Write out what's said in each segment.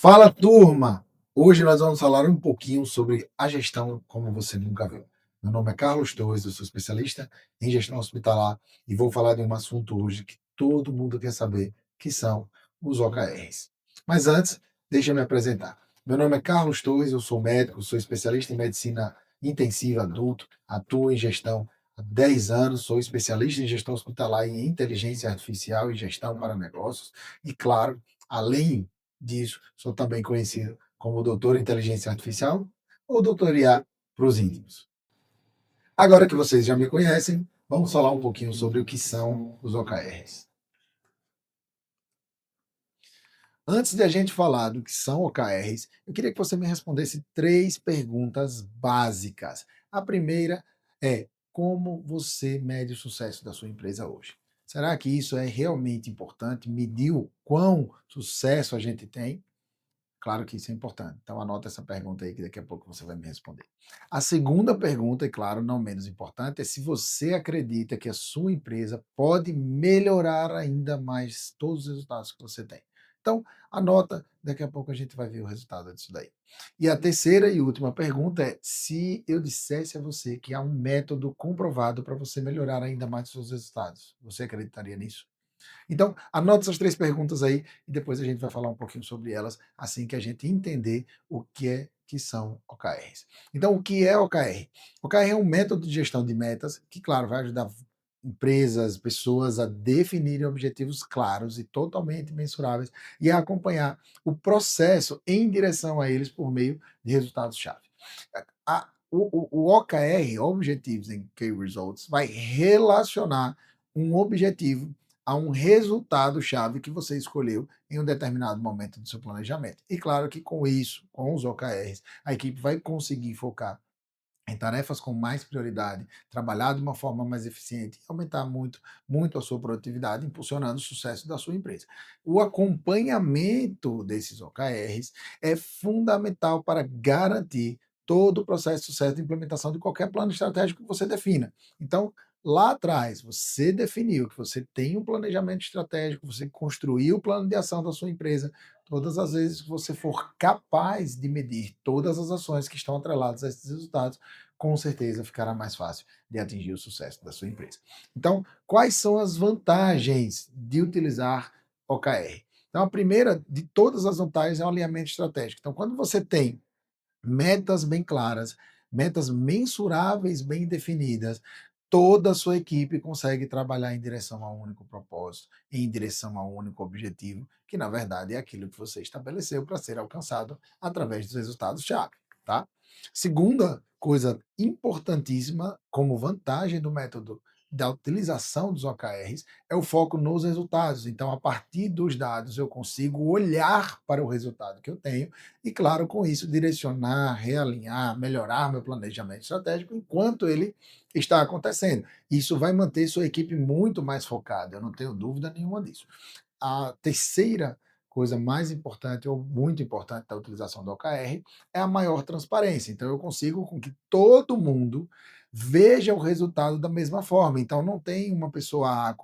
Fala, turma! Hoje nós vamos falar um pouquinho sobre a gestão como você nunca viu. Meu nome é Carlos Torres, eu sou especialista em gestão hospitalar e vou falar de um assunto hoje que todo mundo quer saber, que são os OKRs. Mas antes, deixa eu me apresentar. Meu nome é Carlos Torres, eu sou médico, sou especialista em medicina intensiva adulto, atuo em gestão há 10 anos, sou especialista em gestão hospitalar e em inteligência artificial e gestão para negócios e, claro, além disso, sou também conhecido como doutor em inteligência artificial ou doutor IA para os íntimos. Agora que vocês já me conhecem, vamos falar um pouquinho sobre o que são os OKRs. Antes de a gente falar do que são OKRs, eu queria que você me respondesse três perguntas básicas. A primeira é: como você mede o sucesso da sua empresa hoje? Será que isso é realmente importante? Medir o quão sucesso a gente tem? Claro que isso é importante. Então anota essa pergunta aí que daqui a pouco você vai me responder. A segunda pergunta, e claro, não menos importante, é se você acredita que a sua empresa pode melhorar ainda mais todos os resultados que você tem. Então, anota, daqui a pouco a gente vai ver o resultado disso daí. E a terceira e última pergunta é: se eu dissesse a você que há um método comprovado para você melhorar ainda mais os seus resultados, você acreditaria nisso? Então, anota essas três perguntas aí e depois a gente vai falar um pouquinho sobre elas assim que a gente entender o que é que são OKRs. Então, o que é OKR? OKR é um método de gestão de metas que, claro, vai ajudar empresas, pessoas a definirem objetivos claros e totalmente mensuráveis e a acompanhar o processo em direção a eles por meio de resultados-chave. O OKR, Objectives and Key Results, vai relacionar um objetivo a um resultado-chave que você escolheu em um determinado momento do seu planejamento. E claro que com isso, com os OKRs, a equipe vai conseguir focar em tarefas com mais prioridade, trabalhar de uma forma mais eficiente e aumentar muito, muito a sua produtividade, impulsionando o sucesso da sua empresa. O acompanhamento desses OKRs é fundamental para garantir todo o processo de sucesso de implementação de qualquer plano estratégico que você defina. Então, lá atrás, você definiu que você tem um planejamento estratégico, você construiu o plano de ação da sua empresa. Todas as vezes que você for capaz de medir todas as ações que estão atreladas a esses resultados, com certeza ficará mais fácil de atingir o sucesso da sua empresa. Então, quais são as vantagens de utilizar OKR? Então, a primeira de todas as vantagens é o alinhamento estratégico. Então, quando você tem metas bem claras, metas mensuráveis bem definidas, toda a sua equipe consegue trabalhar em direção a um único propósito, em direção a um único objetivo, que na verdade é aquilo que você estabeleceu para ser alcançado através dos resultados-chave, tá? Segunda coisa importantíssima como vantagem do método da utilização dos OKRs é o foco nos resultados. Então, a partir dos dados, eu consigo olhar para o resultado que eu tenho e, claro, com isso, direcionar, realinhar, melhorar meu planejamento estratégico enquanto ele está acontecendo. Isso vai manter sua equipe muito mais focada, eu não tenho dúvida nenhuma disso. A terceira coisa mais importante ou muito importante da utilização do OKR é a maior transparência. Então, eu consigo com que todo mundo veja o resultado da mesma forma. Então, não tem uma pessoa A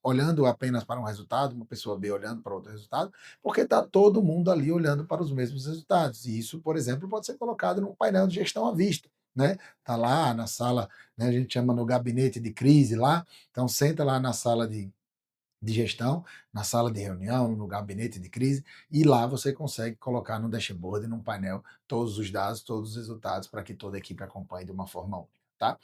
olhando apenas para um resultado, uma pessoa B olhando para outro resultado, porque está todo mundo ali olhando para os mesmos resultados. E isso, por exemplo, pode ser colocado num painel de gestão à vista. Né? Tá lá na sala, né, a gente chama no gabinete de crise lá, então senta lá na sala de gestão, na sala de reunião, no gabinete de crise, e lá você consegue colocar no dashboard, num painel, todos os dados, todos os resultados, para que toda a equipe acompanhe de uma forma única, tá?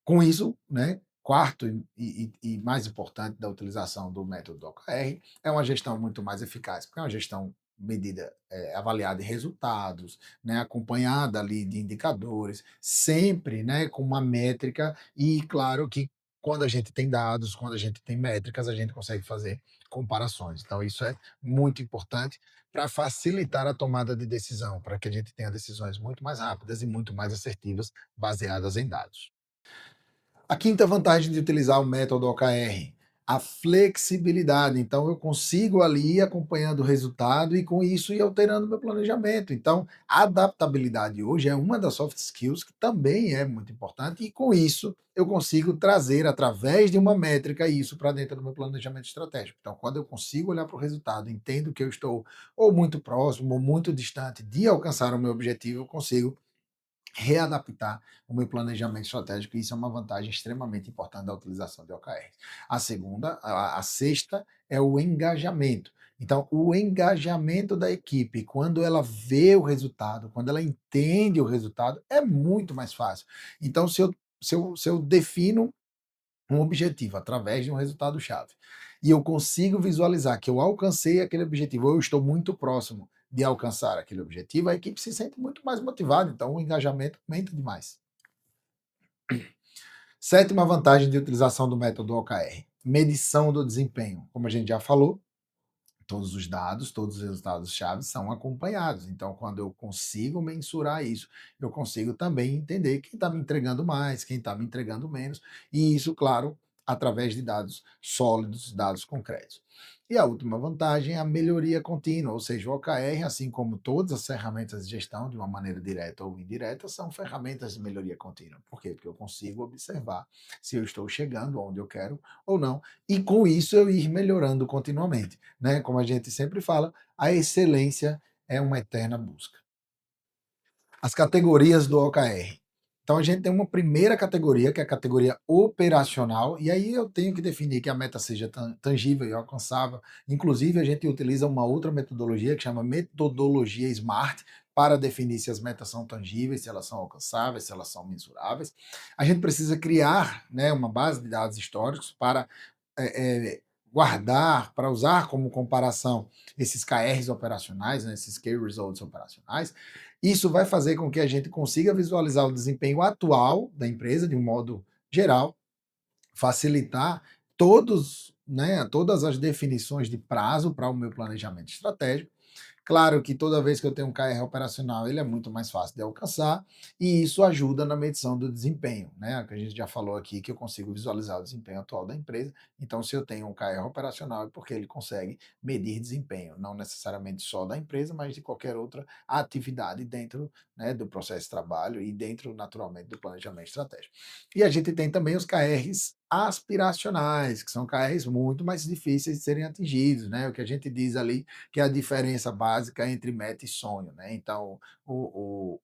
Com isso, né, quarto e mais importante da utilização do método OKR é uma gestão muito mais eficaz, porque é uma gestão medida, avaliada em resultados, né, acompanhada ali de indicadores, sempre, né, com uma métrica e claro que quando a gente tem dados, quando a gente tem métricas, a gente consegue fazer comparações. Então isso é muito importante para facilitar a tomada de decisão, para que a gente tenha decisões muito mais rápidas e muito mais assertivas, baseadas em dados. A quinta vantagem de utilizar o método OKR. A flexibilidade, então eu consigo ali ir acompanhando o resultado e com isso ir alterando meu planejamento. Então, a adaptabilidade hoje é uma das soft skills que também é muito importante e com isso eu consigo trazer através de uma métrica isso para dentro do meu planejamento estratégico. Então, quando eu consigo olhar para o resultado, entendo que eu estou ou muito próximo ou muito distante de alcançar o meu objetivo, eu consigo readaptar o meu planejamento estratégico, e isso é uma vantagem extremamente importante da utilização de OKR. A segunda, a sexta, é o engajamento. Então, o engajamento da equipe, quando ela vê o resultado, quando ela entende o resultado, é muito mais fácil. Então, se eu defino um objetivo através de um resultado-chave e eu consigo visualizar que eu alcancei aquele objetivo, ou eu estou muito próximo de alcançar aquele objetivo, a equipe se sente muito mais motivada, então o engajamento aumenta demais. Sétima vantagem de utilização do método OKR: medição do desempenho. Como a gente já falou, todos os dados, todos os resultados-chave são acompanhados. Então, quando eu consigo mensurar isso, eu consigo também entender quem está me entregando mais, quem está me entregando menos, e isso, claro, através de dados sólidos, dados concretos. E a última vantagem é a melhoria contínua, ou seja, o OKR, assim como todas as ferramentas de gestão, de uma maneira direta ou indireta, são ferramentas de melhoria contínua. Por quê? Porque eu consigo observar se eu estou chegando onde eu quero ou não, e com isso eu ir melhorando continuamente, né? Como a gente sempre fala, a excelência é uma eterna busca. As categorias do OKR. Então a gente tem uma primeira categoria, que é a categoria operacional, e aí eu tenho que definir que a meta seja tangível e alcançável. Inclusive, a gente utiliza uma outra metodologia que chama metodologia SMART para definir se as metas são tangíveis, se elas são alcançáveis, se elas são mensuráveis. A gente precisa criar, né, uma base de dados históricos para guardar, para usar como comparação esses KRs operacionais, né, esses Key Results operacionais. Isso vai fazer com que a gente consiga visualizar o desempenho atual da empresa de um modo geral, facilitar todas as definições de prazo para o meu planejamento estratégico. Claro que toda vez que eu tenho um KR operacional, ele é muito mais fácil de alcançar, e isso ajuda na medição do desempenho, né? Que a gente já falou aqui que eu consigo visualizar o desempenho atual da empresa. Então, se eu tenho um KR operacional, é porque ele consegue medir desempenho, não necessariamente só da empresa, mas de qualquer outra atividade dentro, né, do processo de trabalho e dentro, naturalmente, do planejamento estratégico. E a gente tem também os KRs aspiracionais, que são KRs muito mais difíceis de serem atingidos, né? O que a gente diz ali que é a diferença básica entre meta e sonho, né? Então, o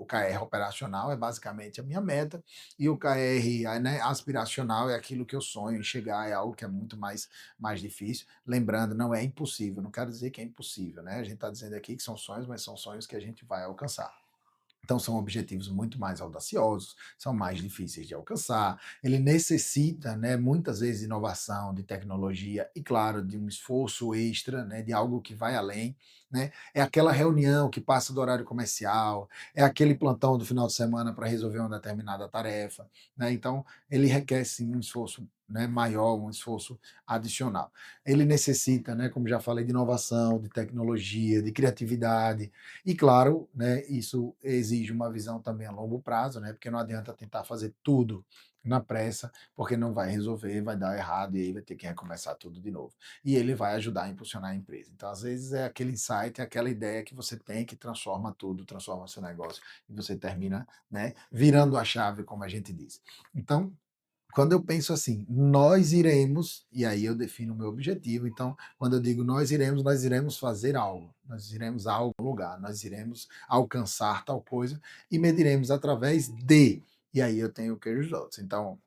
KR operacional é basicamente a minha meta, e o KR, né, aspiracional é aquilo que eu sonho em chegar, é algo que é muito mais difícil. Lembrando, não é impossível, não quero dizer que é impossível, né? A gente está dizendo aqui que são sonhos, mas são sonhos que a gente vai alcançar. Então são objetivos muito mais audaciosos, são mais difíceis de alcançar. Ele necessita, né, muitas vezes de inovação, de tecnologia e, claro, de um esforço extra, né, de algo que vai além, né? É aquela reunião que passa do horário comercial, é aquele plantão do final de semana para resolver uma determinada tarefa, né? Então ele requer sim um esforço, né, maior, um esforço adicional. Ele necessita, né, como já falei, de inovação, de tecnologia, de criatividade, e claro, né, isso exige uma visão também a longo prazo, né, porque não adianta tentar fazer tudo na pressa, porque não vai resolver, vai dar errado e aí vai ter que recomeçar tudo de novo. E ele vai ajudar a impulsionar a empresa. Então, às vezes, é aquele insight, é aquela ideia que você tem que transforma tudo, transforma seu negócio e você termina, né, virando a chave, como a gente diz. Então, quando eu penso assim, nós iremos, e aí eu defino o meu objetivo. Então, quando eu digo nós iremos fazer algo, nós iremos a algum lugar, nós iremos alcançar tal coisa e mediremos através de. E aí eu tenho o que results. Então,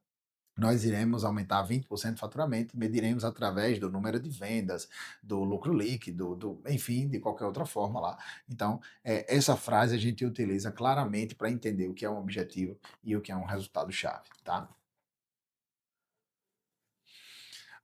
nós iremos aumentar 20% do faturamento, mediremos através do número de vendas, do lucro líquido, enfim, de qualquer outra forma lá. Então, essa frase a gente utiliza claramente para entender o que é um objetivo e o que é um resultado-chave, tá?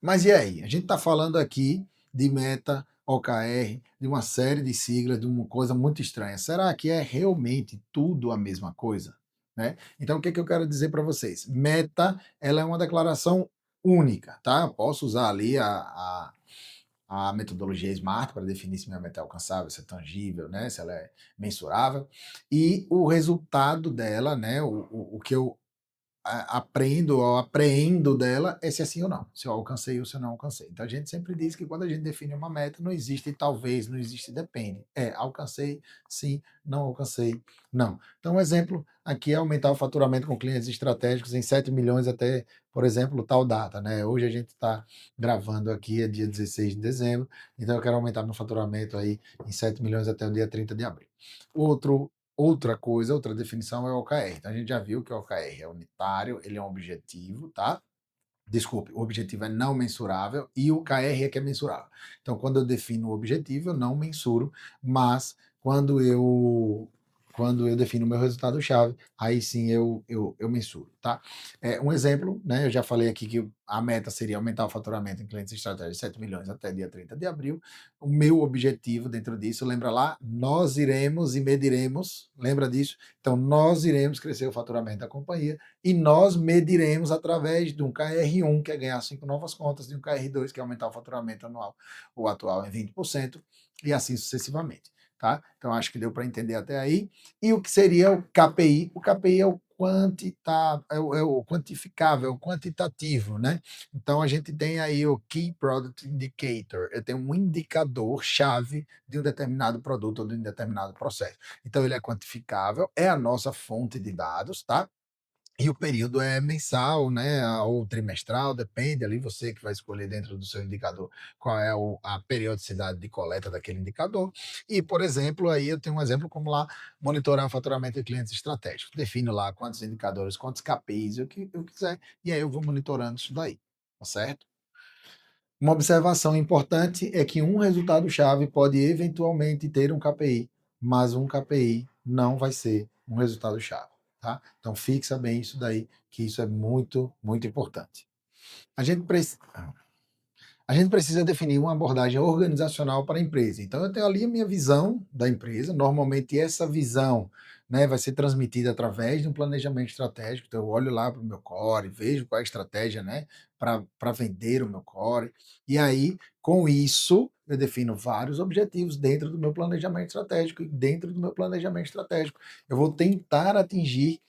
Mas e aí? A gente está falando aqui de meta, OKR, de uma série de siglas, de uma coisa muito estranha. Será que é realmente tudo a mesma coisa? Né? Então, o que, que eu quero dizer para vocês? Meta, ela é uma declaração única, tá? Eu posso usar ali a metodologia SMART para definir se minha meta é alcançável, se é tangível, né? Se ela é mensurável. E o resultado dela, né? O que eu aprendo ou apreendo dela é se é sim ou não, se eu alcancei ou se eu não alcancei. Então a gente sempre diz que quando a gente define uma meta, não existe talvez, não existe depende. É, alcancei, sim, não alcancei, não. Então, um exemplo aqui é aumentar o faturamento com clientes estratégicos em 7 milhões até, por exemplo, tal data, né? Hoje a gente está gravando aqui, é dia 16 de dezembro, então eu quero aumentar meu faturamento aí em 7 milhões até o dia 30 de abril. Outra coisa, outra definição é o OKR. Então a gente já viu que o OKR é unitário, ele é um objetivo, tá? Desculpe, o objetivo é não mensurável e o KR é que é mensurável. Então, quando eu defino o objetivo, eu não mensuro, mas quando eu defino o meu resultado-chave, aí sim eu mensuro, tá? Um exemplo, né? Eu já falei aqui que a meta seria aumentar o faturamento em clientes estratégicos de 7 milhões até dia 30 de abril. O meu objetivo dentro disso, lembra lá? Nós iremos e mediremos, lembra disso? Então, nós iremos crescer o faturamento da companhia e nós mediremos através de um KR1, que é ganhar 5 novas contas, de um KR2, que é aumentar o faturamento anual, o atual em 20%, e assim sucessivamente. Tá? Então, acho que deu para entender até aí. E o que seria o KPI? O KPI é o é o quantificável, é o quantitativo, né? Então a gente tem aí o Key Product Indicator, eu tenho um indicador chave de um determinado produto ou de um determinado processo. Então ele é quantificável, é a nossa fonte de dados, tá? E o período é mensal, né, ou trimestral, depende ali, você que vai escolher dentro do seu indicador qual é a periodicidade de coleta daquele indicador. E, por exemplo, aí eu tenho um exemplo como lá monitorar o faturamento de clientes estratégicos. Defino lá quantos indicadores, quantos KPIs eu quiser, e aí eu vou monitorando isso daí, tá certo? Uma observação importante é que um resultado-chave pode eventualmente ter um KPI, mas um KPI não vai ser um resultado-chave, tá? Então fixa bem isso daí, que isso é muito, muito importante. A gente precisa a gente precisa definir uma abordagem organizacional para a empresa. Então, eu tenho ali a minha visão da empresa. Normalmente, essa visão, né, vai ser transmitida através de um planejamento estratégico. Então, eu olho lá para o meu core, vejo qual é a estratégia, né, para vender o meu core. E aí, com isso, eu defino vários objetivos dentro do meu planejamento estratégico. E dentro do meu planejamento estratégico, eu vou tentar atingir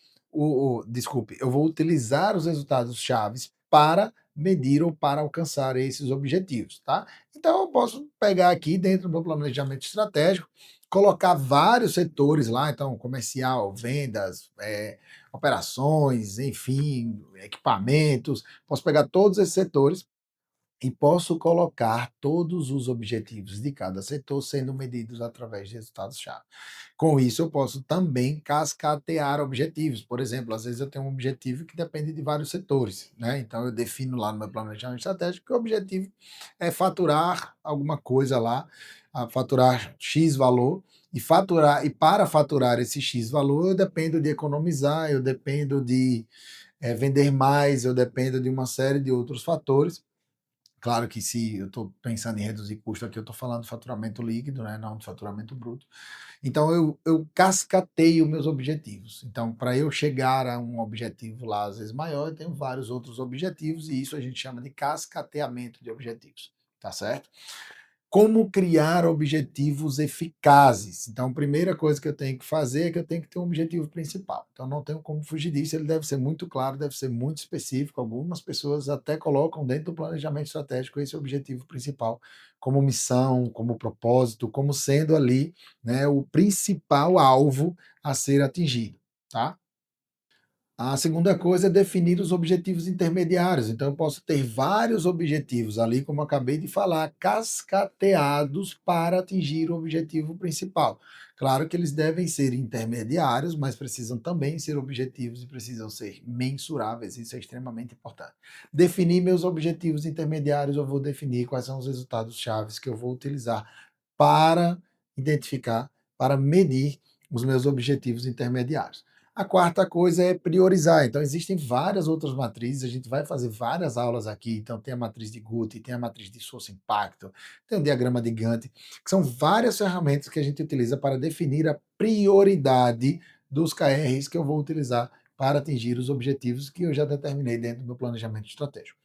desculpe, eu vou utilizar os resultados chaves para medir ou para alcançar esses objetivos, tá? Então eu posso pegar aqui dentro do meu planejamento estratégico, colocar vários setores lá, então comercial, vendas, operações, enfim, equipamentos, posso pegar todos esses setores e posso colocar todos os objetivos de cada setor sendo medidos através de resultados-chave. Com isso, eu posso também cascatear objetivos. Por exemplo, às vezes eu tenho um objetivo que depende de vários setores, né? Então eu defino lá no meu planejamento estratégico que o objetivo é faturar alguma coisa lá, faturar X valor, e para faturar esse X valor, eu dependo de economizar, eu dependo de vender mais, eu dependo de uma série de outros fatores. Claro que se eu estou pensando em reduzir custo aqui, eu estou falando de faturamento líquido, né, não de faturamento bruto. Então eu cascateio meus objetivos. Então, para eu chegar a um objetivo lá, às vezes maior, eu tenho vários outros objetivos, e isso a gente chama de cascateamento de objetivos, tá certo? Como criar objetivos eficazes? Então, a primeira coisa que eu tenho que fazer é que eu tenho que ter um objetivo principal. Então, não tenho como fugir disso, ele deve ser muito claro, deve ser muito específico. Algumas pessoas até colocam dentro do planejamento estratégico esse objetivo principal como missão, como propósito, como sendo ali, né, o principal alvo a ser atingido, tá? A segunda coisa é definir os objetivos intermediários. Então, eu posso ter vários objetivos ali, como eu acabei de falar, cascateados para atingir o objetivo principal. Claro que eles devem ser intermediários, mas precisam também ser objetivos e precisam ser mensuráveis. Isso é extremamente importante. Definir meus objetivos intermediários, eu vou definir quais são os resultados chaves que eu vou utilizar para identificar, para medir os meus objetivos intermediários. A quarta coisa é priorizar. Então, existem várias outras matrizes, a gente vai fazer várias aulas aqui. Então, tem a matriz de Guth, tem a matriz de esforço impacto, tem o diagrama de Gantt, que são várias ferramentas que a gente utiliza para definir a prioridade dos KRs que eu vou utilizar para atingir os objetivos que eu já determinei dentro do meu planejamento estratégico.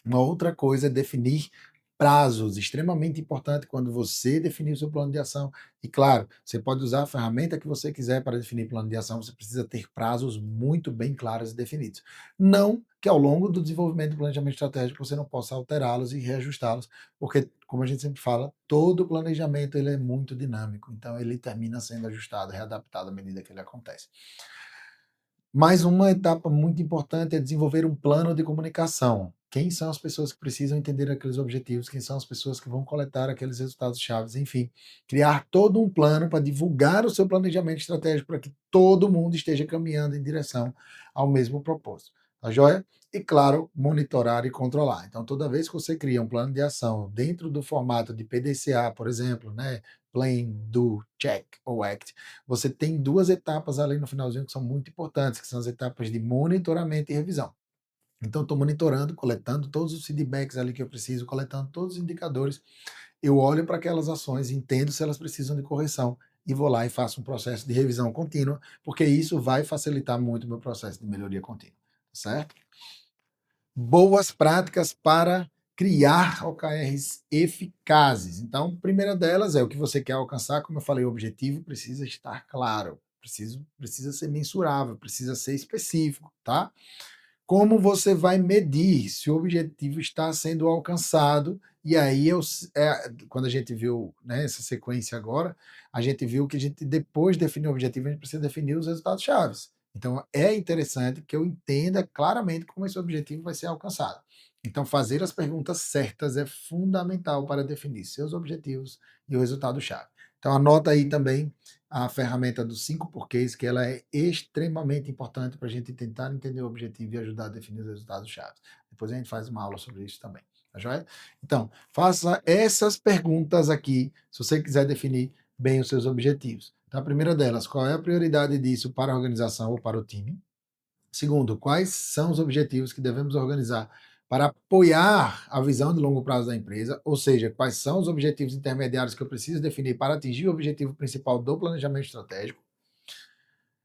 Uma outra coisa é definir Prazos, extremamente importante quando você definir o seu plano de ação. E claro, você pode usar a ferramenta que você quiser para definir plano de ação, você precisa ter prazos muito bem claros e definidos. Não que ao longo do desenvolvimento do planejamento estratégico você não possa alterá-los e reajustá-los, porque, como a gente sempre fala, todo planejamento ele é muito dinâmico, então ele termina sendo ajustado, readaptado à medida que ele acontece. Mais uma etapa muito importante é desenvolver um plano de comunicação. Quem são as pessoas que precisam entender aqueles objetivos? Quem são as pessoas que vão coletar aqueles resultados chaves? Enfim, criar todo um plano para divulgar o seu planejamento estratégico para que todo mundo esteja caminhando em direção ao mesmo propósito. Tá joia? E claro, monitorar e controlar. Então, toda vez que você cria um plano de ação dentro do formato de PDCA, por exemplo, né? Plan, Do, Check ou Act, você tem duas etapas ali no finalzinho que são muito importantes, que são as etapas de monitoramento e revisão. Então, estou monitorando, coletando todos os feedbacks ali que eu preciso, coletando todos os indicadores. Eu olho para aquelas ações, entendo se elas precisam de correção e vou lá e faço um processo de revisão contínua, porque isso vai facilitar muito o meu processo de melhoria contínua, certo? Boas práticas para criar OKRs eficazes. Então, a primeira delas é o que você quer alcançar, como eu falei, o objetivo precisa estar claro, precisa ser mensurável, precisa ser específico, tá? Como você vai medir se o objetivo está sendo alcançado? E aí, quando a gente viu, né, essa sequência agora, a gente viu que a gente, depois de definir o objetivo, a gente precisa definir os resultados chaves. Então, é interessante que eu entenda claramente como esse objetivo vai ser alcançado. Então, fazer as perguntas certas é fundamental para definir seus objetivos e o resultado-chave. Então, anota aí também a ferramenta dos 5 porquês, que ela é extremamente importante para a gente tentar entender o objetivo e ajudar a definir os resultados-chave. Depois a gente faz uma aula sobre isso também, tá joia? Então, faça essas perguntas aqui, se você quiser definir bem os seus objetivos. Então, a primeira delas, qual é a prioridade disso para a organização ou para o time? Segundo, quais são os objetivos que devemos organizar para apoiar a visão de longo prazo da empresa, ou seja, quais são os objetivos intermediários que eu preciso definir para atingir o objetivo principal do planejamento estratégico,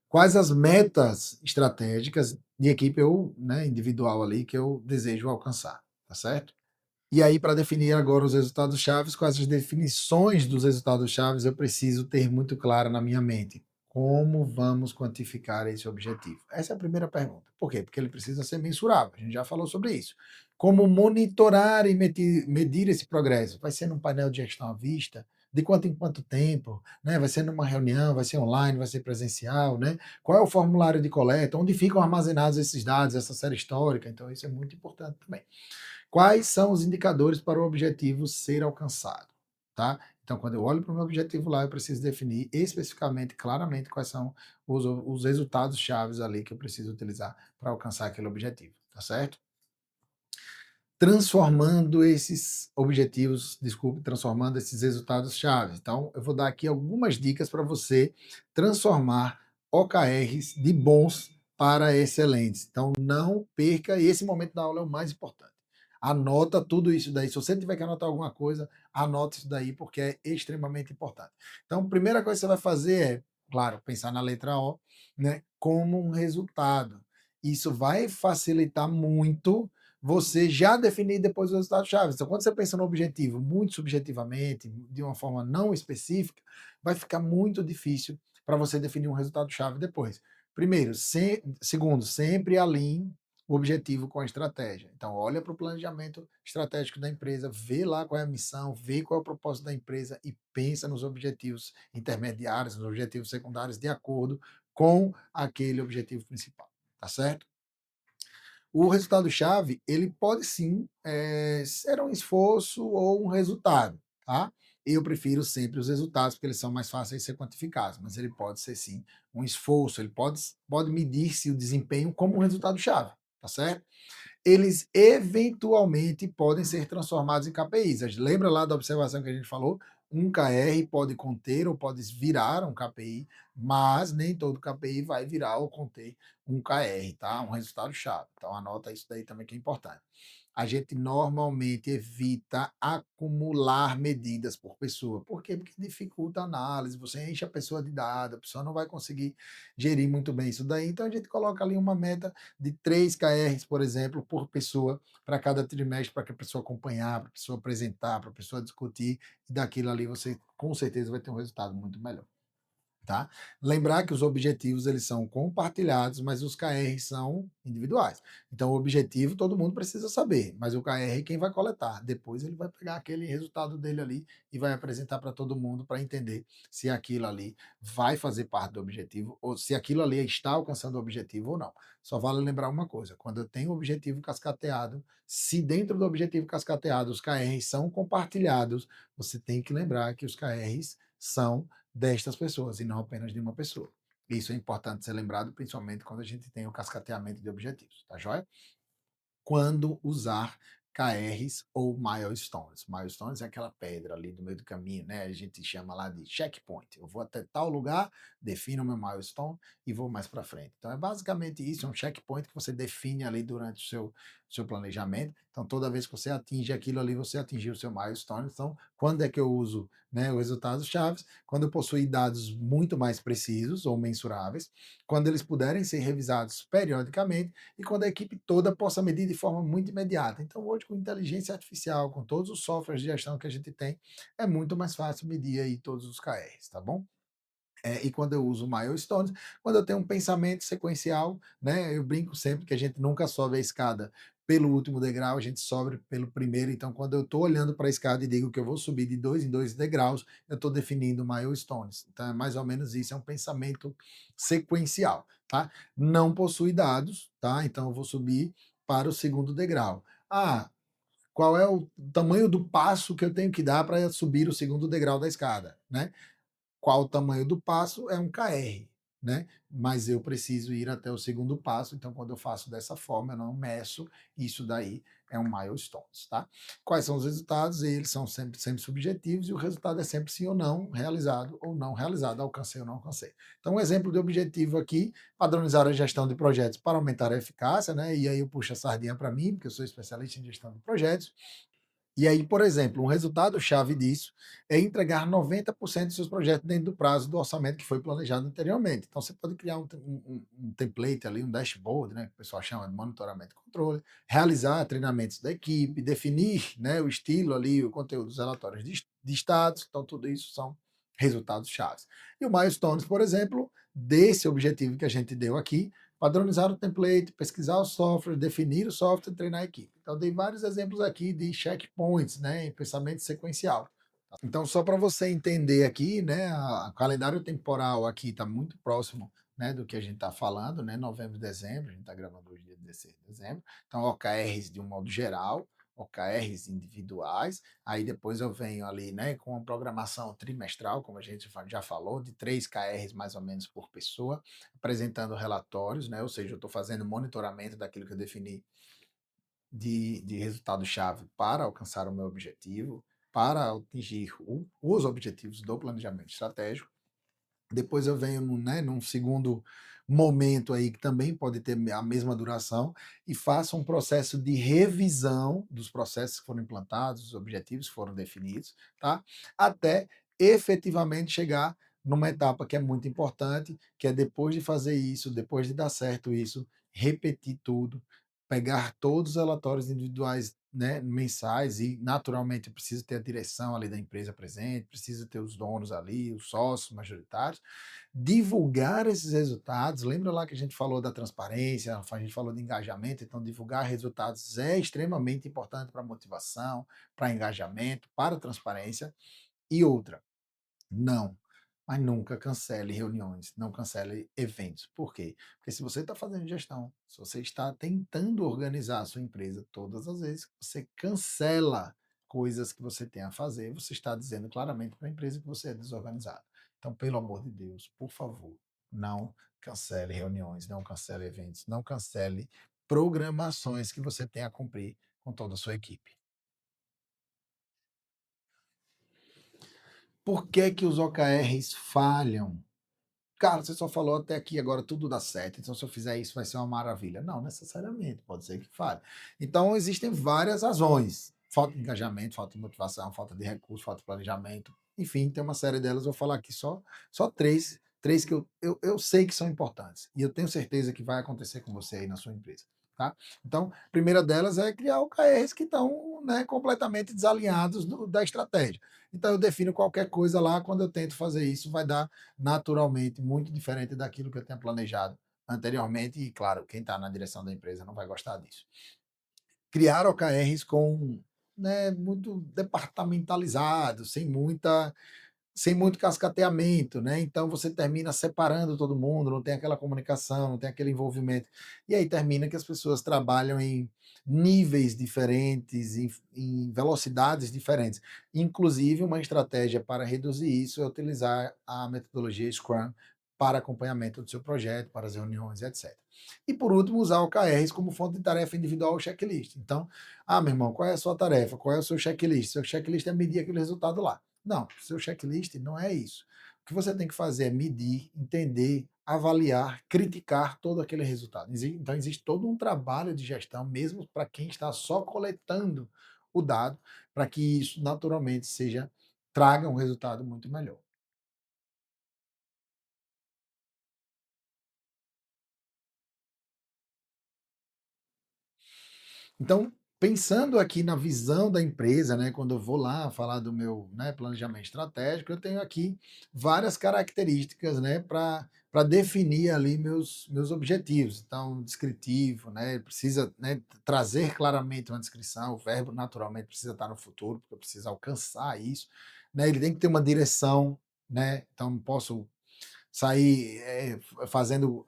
quais as metas estratégicas de equipe ou, né, individual ali que eu desejo alcançar, tá certo? E aí, para definir agora os resultados chaves, quais as definições dos resultados chaves eu preciso ter muito clara na minha mente. Como vamos quantificar esse objetivo? Essa é a primeira pergunta. Por quê? Porque ele precisa ser mensurável. A gente já falou sobre isso. Como monitorar e medir esse progresso? Vai ser num painel de gestão à vista? De quanto em quanto tempo? Né? Vai ser numa reunião? Vai ser online? Vai ser presencial? Né? Qual é o formulário de coleta? Onde ficam armazenados esses dados, essa série histórica? Então, isso é muito importante também. Quais são os indicadores para o objetivo ser alcançado, tá? Então, quando eu olho para o meu objetivo lá, eu preciso definir especificamente, claramente, quais são os resultados chaves ali que eu preciso utilizar para alcançar aquele objetivo, tá certo? Transformando esses objetivos, desculpe, transformando esses resultados chaves. Então, eu vou dar aqui algumas dicas para você transformar OKRs de bons para excelentes. Então, não perca, e esse momento da aula é o mais importante. Anota tudo isso daí. Se você tiver que anotar alguma coisa, anote isso daí, porque é extremamente importante. Então, a primeira coisa que você vai fazer é, claro, pensar na letra O, né, como um resultado. Isso vai facilitar muito você já definir depois os resultados chaves. Então, quando você pensa no objetivo muito subjetivamente, de uma forma não específica, vai ficar muito difícil para você definir um resultado chave depois. Primeiro, segundo, sempre alinhe o objetivo com a estratégia. Então, olha para o planejamento estratégico da empresa, vê lá qual é a missão, vê qual é o propósito da empresa e pensa nos objetivos intermediários, nos objetivos secundários, de acordo com aquele objetivo principal. Tá certo? O resultado-chave, ele pode sim ser um esforço ou um resultado, tá? Eu prefiro sempre os resultados, porque eles são mais fáceis de ser quantificados, mas ele pode ser sim um esforço, ele pode medir-se o desempenho como um resultado-chave, tá certo? Eles eventualmente podem ser transformados em KPIs. Lembra lá da observação que a gente falou? Um KR pode conter ou pode virar um KPI, mas nem todo KPI vai virar ou conter um KR, tá? Um resultado-chave. Então anota isso daí também que é importante. A gente normalmente evita acumular medidas por pessoa. Por quê? Porque dificulta a análise, você enche a pessoa de dados, a pessoa não vai conseguir gerir muito bem isso daí. Então a gente coloca ali uma meta de 3 KRs, por exemplo, por pessoa, para cada trimestre, para que a pessoa acompanhar, para a pessoa apresentar, para a pessoa discutir, e daquilo ali você com certeza vai ter um resultado muito melhor. Tá? Lembrar que os objetivos eles são compartilhados, mas os KRs são individuais. Então, o objetivo todo mundo precisa saber, mas o KR quem vai coletar. Depois ele vai pegar aquele resultado dele ali e vai apresentar para todo mundo para entender se aquilo ali vai fazer parte do objetivo ou se aquilo ali está alcançando o objetivo ou não. Só vale lembrar uma coisa: quando eu tenho o objetivo cascateado, se dentro do objetivo cascateado os KRs são compartilhados, você tem que lembrar que os KRs são destas pessoas e não apenas de uma pessoa. Isso é importante ser lembrado, principalmente quando a gente tem o cascateamento de objetivos, tá joia? Quando usar KRs ou milestones. Milestones é aquela pedra ali do meio do caminho, né? A gente chama lá de checkpoint. Eu vou até tal lugar, defino o meu milestone e vou mais para frente. Então é basicamente isso, é um checkpoint que você define ali durante o seu planejamento. Então toda vez que você atinge aquilo ali, você atingiu o seu milestone. Então, quando é que eu uso, né, os resultados chaves? Quando eu possuir dados muito mais precisos ou mensuráveis, quando eles puderem ser revisados periodicamente e quando a equipe toda possa medir de forma muito imediata. Então, hoje, com inteligência artificial, com todos os softwares de gestão que a gente tem, é muito mais fácil medir aí todos os KRs, tá bom? E quando eu uso milestones, quando eu tenho um pensamento sequencial, né? Eu brinco sempre que a gente nunca sobe a escada pelo último degrau, a gente sobe pelo primeiro. Então, quando eu estou olhando para a escada e digo que eu vou subir de 2 em 2 degraus, eu estou definindo milestones. Então, é mais ou menos isso, é um pensamento sequencial, tá? Não possui dados, tá? Então, eu vou subir para o segundo degrau. Ah, qual é o tamanho do passo que eu tenho que dar para subir o segundo degrau da escada, né? Qual o tamanho do passo é um KR, né? Mas eu preciso ir até o segundo passo, então quando eu faço dessa forma, eu não meço, isso daí é um milestones, tá? Quais são os resultados? Eles são sempre subjetivos e o resultado é sempre sim ou não realizado, alcancei ou não alcancei. Então, um exemplo de objetivo aqui, padronizar a gestão de projetos para aumentar a eficácia, né? E aí eu puxo a sardinha para mim, porque eu sou especialista em gestão de projetos, e aí, por exemplo, um resultado-chave disso é entregar 90% dos seus projetos dentro do prazo do orçamento que foi planejado anteriormente. Então, você pode criar um template ali, um dashboard, né, que o pessoal chama de monitoramento e controle, realizar treinamentos da equipe, definir, né, o estilo ali, o conteúdo dos relatórios de status. Então, tudo isso são resultados-chave. E o milestones, por exemplo, desse objetivo que a gente deu aqui, padronizar o template, pesquisar o software, definir o software e treinar a equipe. Então, dei vários exemplos aqui de checkpoints, né, em pensamento sequencial. Então, só para você entender aqui, né, o calendário temporal aqui está muito próximo, né, do que a gente está falando, né, novembro e dezembro, a gente está gravando hoje dia 16 de dezembro. Então, OKRs de um modo geral, OKRs individuais, aí depois eu venho ali, né, com a programação trimestral, como a gente já falou, de 3 KRs mais ou menos por pessoa, apresentando relatórios, né, ou seja, eu estou fazendo monitoramento daquilo que eu defini de resultado-chave para alcançar o meu objetivo, para atingir os objetivos do planejamento estratégico. Depois eu venho num segundo momento aí, que também pode ter a mesma duração, e faço um processo de revisão dos processos que foram implantados, dos objetivos que foram definidos, tá? Até efetivamente chegar numa etapa que é muito importante, que é depois de fazer isso, depois de dar certo isso, repetir tudo, pegar todos os relatórios individuais, né, mensais, e naturalmente precisa ter a direção ali da empresa presente, precisa ter os donos ali, os sócios majoritários, divulgar esses resultados. Lembra lá que a gente falou da transparência, a gente falou de engajamento, então divulgar resultados é extremamente importante para motivação, para engajamento, para transparência. E outra, não, mas nunca cancele reuniões, não cancele eventos. Por quê? Porque se você está fazendo gestão, se você está tentando organizar a sua empresa, todas as vezes que você cancela coisas que você tem a fazer, você está dizendo claramente para a empresa que você é desorganizado. Então, pelo amor de Deus, por favor, não cancele reuniões, não cancele eventos, não cancele programações que você tem a cumprir com toda a sua equipe. Por que que os OKRs falham? cara, você só falou até aqui, agora tudo dá certo, então se eu fizer isso vai ser uma maravilha. Não necessariamente, pode ser que fale. Então existem várias razões, falta de engajamento, falta de motivação, falta de recurso, falta de planejamento, enfim, tem uma série delas, eu vou falar aqui só três que eu sei que são importantes, e eu tenho certeza que vai acontecer com você aí na sua empresa, tá? Então, a primeira delas é criar OKRs que estão, né, completamente desalinhados da estratégia. Então eu defino qualquer coisa lá, quando eu tento fazer isso, vai dar naturalmente muito diferente daquilo que eu tinha planejado anteriormente, e claro, quem está na direção da empresa não vai gostar disso. Criar OKRs com, né, muito departamentalizado, sem muito cascateamento, né? Então você termina separando todo mundo, não tem aquela comunicação, não tem aquele envolvimento. E aí termina que as pessoas trabalham em níveis diferentes, em velocidades diferentes. Inclusive, uma estratégia para reduzir isso é utilizar a metodologia Scrum para acompanhamento do seu projeto, para as reuniões, etc. E por último, usar OKRs como fonte de tarefa individual ou checklist. Então, meu irmão, qual é a sua tarefa? Qual é o seu checklist? Seu checklist é medir aquele resultado lá. Não, seu checklist não é isso. O que você tem que fazer é medir, entender, avaliar, criticar todo aquele resultado. Então, existe todo um trabalho de gestão, mesmo para quem está só coletando o dado, para que isso naturalmente traga um resultado muito melhor. Então, pensando aqui na visão da empresa, né, quando eu vou lá falar do meu, né, planejamento estratégico, eu tenho aqui várias características, né, para definir ali meus objetivos. Então, descritivo, né, precisa, né, trazer claramente uma descrição, o verbo naturalmente precisa estar no futuro, porque eu preciso alcançar isso, né, ele tem que ter uma direção, né, então não posso sair fazendo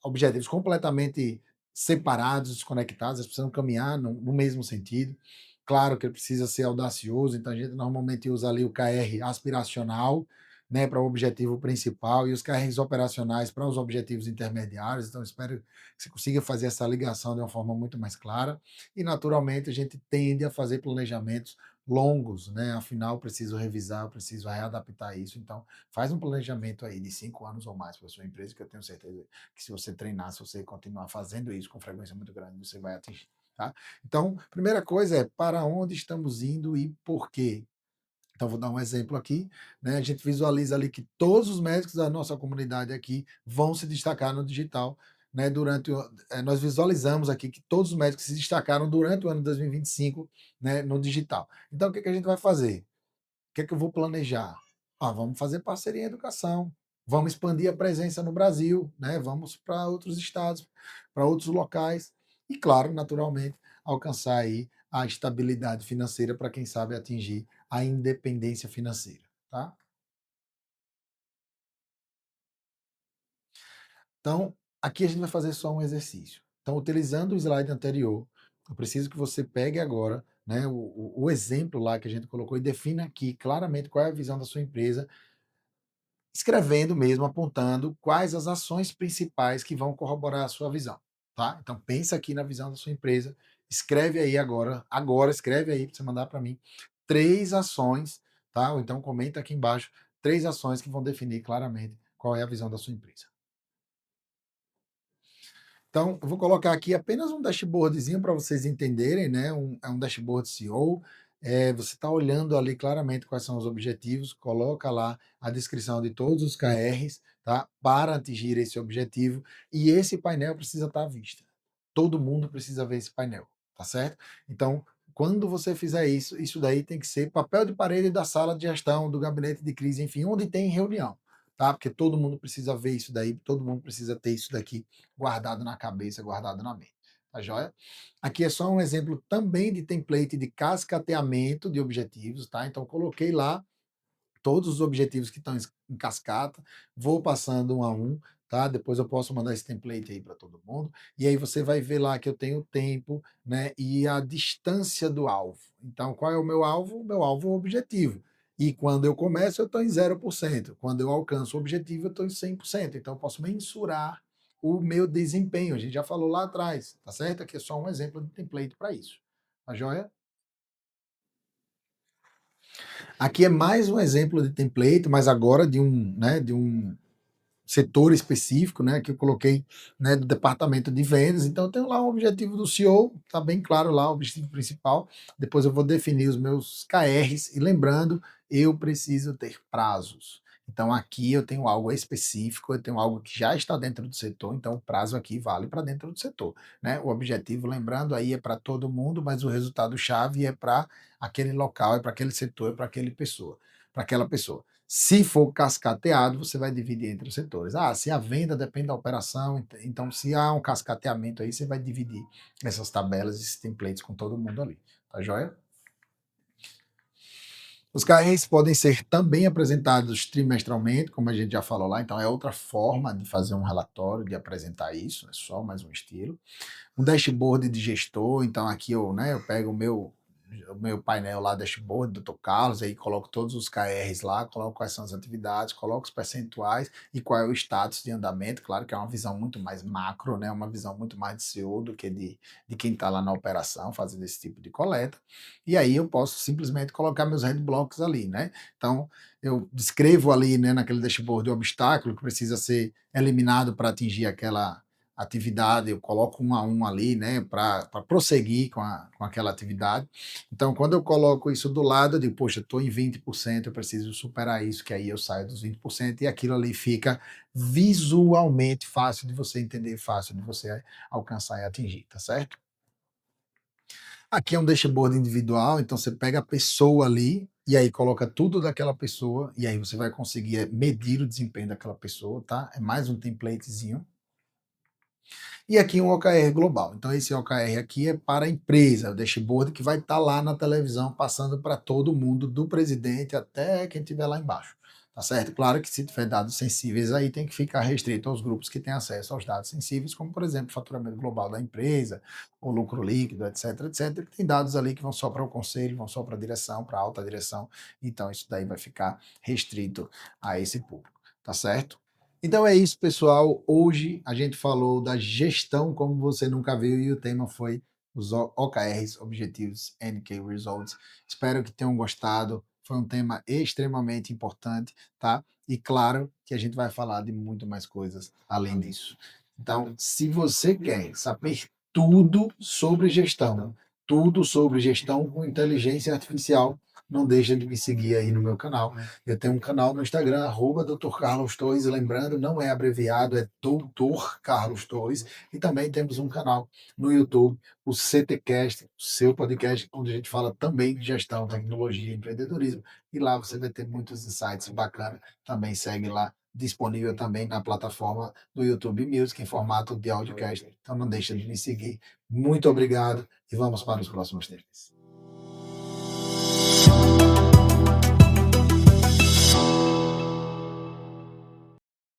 objetivos completamente separados, desconectados, eles precisam caminhar no mesmo sentido. Claro que ele precisa ser audacioso, então a gente normalmente usa ali o KR aspiracional, né, para o objetivo principal e os KRs operacionais para os objetivos intermediários. Então, espero que você consiga fazer essa ligação de uma forma muito mais clara. E, naturalmente, a gente tende a fazer planejamentos longos, né? Afinal, preciso revisar, preciso readaptar isso. Então, faz um planejamento aí de 5 anos ou mais para a sua empresa, que eu tenho certeza que se você treinar, se você continuar fazendo isso com frequência muito grande, você vai atingir, tá? Então, primeira coisa é para onde estamos indo e por quê. Então, vou dar um exemplo aqui, né? A gente visualiza ali que todos os médicos da nossa comunidade aqui vão se destacar no digital, né? Nós visualizamos aqui que todos os médicos se destacaram durante o ano de 2025, né, no digital. Então, o que que a gente vai fazer? O que é que eu vou planejar? Vamos fazer parceria em educação, vamos expandir a presença no Brasil, né? Vamos para outros estados, para outros locais e, claro, naturalmente, alcançar aí a estabilidade financeira para quem sabe atingir a independência financeira, tá? Então, aqui a gente vai fazer só um exercício. Então, utilizando o slide anterior, eu preciso que você pegue agora, né, o exemplo lá que a gente colocou e defina aqui claramente qual é a visão da sua empresa, escrevendo mesmo, apontando quais as ações principais que vão corroborar a sua visão, tá? Então pensa aqui na visão da sua empresa, escreve aí agora escreve aí para você mandar para mim 3 ações, tá? Ou então comenta aqui embaixo 3 ações que vão definir claramente qual é a visão da sua empresa. Então, eu vou colocar aqui apenas um dashboardzinho para vocês entenderem, né? É um dashboard CEO. Você está olhando ali claramente quais são os objetivos, coloca lá a descrição de todos os KRs, tá? Para atingir esse objetivo. E esse painel precisa estar à vista. Todo mundo precisa ver esse painel, tá certo? Então, quando você fizer isso, isso daí tem que ser papel de parede da sala de gestão, do gabinete de crise, enfim, onde tem reunião, tá? Porque todo mundo precisa ver isso daí, todo mundo precisa ter isso daqui guardado na cabeça, guardado na mente. Tá joia? Aqui é só um exemplo também de template de cascateamento de objetivos, tá? Então, coloquei lá todos os objetivos que estão em cascata, vou passando um a um, tá? Depois eu posso mandar esse template aí para todo mundo. E aí você vai ver lá que eu tenho o tempo, né? E a distância do alvo. Então, qual é o meu alvo? O meu alvo é o objetivo. E quando eu começo, eu estou em 0%. Quando eu alcanço o objetivo, eu estou em 100%. Então, eu posso mensurar o meu desempenho. A gente já falou lá atrás, tá certo? Aqui é só um exemplo de template para isso. Tá joia? Aqui é mais um exemplo de template, mas agora de um, né, setor específico, né, que eu coloquei, né, do departamento de vendas. Então eu tenho lá o objetivo do CEO, está bem claro lá o objetivo principal. Depois eu vou definir os meus KRs e lembrando, eu preciso ter prazos. Então aqui eu tenho algo específico, eu tenho algo que já está dentro do setor, então o prazo aqui vale para dentro do setor, né? O objetivo, lembrando, aí é para todo mundo, mas o resultado chave é para aquele local, é para aquele setor, é para aquele pessoa, para aquela pessoa. Se for cascateado, você vai dividir entre os setores. Ah, se a venda depende da operação, então se há um cascateamento aí, você vai dividir essas tabelas, esses templates com todo mundo ali. Tá joia? Os KRs podem ser também apresentados trimestralmente, como a gente já falou lá, então é outra forma de fazer um relatório, de apresentar isso, é só mais um estilo. Um dashboard de gestor, então aqui eu pego o meu painel lá, dashboard do Dr. Carlos, aí coloco todos os KRs lá, coloco quais são as atividades, coloco os percentuais e qual é o status de andamento. Claro que é uma visão muito mais macro, né? Uma visão muito mais de CEO do que de quem está lá na operação fazendo esse tipo de coleta. E aí eu posso simplesmente colocar meus headblocks ali, né? Então eu descrevo ali, né, naquele dashboard o obstáculo que precisa ser eliminado para atingir aquela atividade, eu coloco um a um ali, né, para prosseguir com aquela atividade. Então, quando eu coloco isso do lado, eu digo, poxa, estou em 20%, eu preciso superar isso, que aí eu saio dos 20% e aquilo ali fica visualmente fácil de você entender, fácil de você alcançar e atingir, tá certo? Aqui é um dashboard individual, então você pega a pessoa ali e aí coloca tudo daquela pessoa e aí você vai conseguir medir o desempenho daquela pessoa, tá? É mais um templatezinho. E aqui um OKR global. Então, esse OKR aqui é para a empresa, o dashboard que vai estar lá na televisão, passando para todo mundo, do presidente até quem estiver lá embaixo. Tá certo? Claro que se tiver dados sensíveis aí, tem que ficar restrito aos grupos que têm acesso aos dados sensíveis, como, por exemplo, o faturamento global da empresa, o lucro líquido, etc, etc. Tem dados ali que vão só para o conselho, vão só para a direção, para a alta direção. Então, isso daí vai ficar restrito a esse público. Tá certo? Então é isso, pessoal. Hoje a gente falou da gestão como você nunca viu e o tema foi os OKRs, Objetivos and Key Results. Espero que tenham gostado. Foi um tema extremamente importante, tá? E claro que a gente vai falar de muito mais coisas além disso. Então, se você quer saber tudo sobre gestão com inteligência artificial, não deixa de me seguir aí no meu canal. Eu tenho um canal no Instagram, Dr. Carlos Torres, lembrando, não é abreviado, é Doutor Carlos Torres. E também temos um canal no YouTube, o CTcast, o seu podcast, onde a gente fala também de gestão, tecnologia e empreendedorismo. E lá você vai ter muitos insights bacanas. Também segue lá, disponível também na plataforma do YouTube Music, em formato de audiocast. Então não deixa de me seguir. Muito obrigado e vamos para os próximos temas.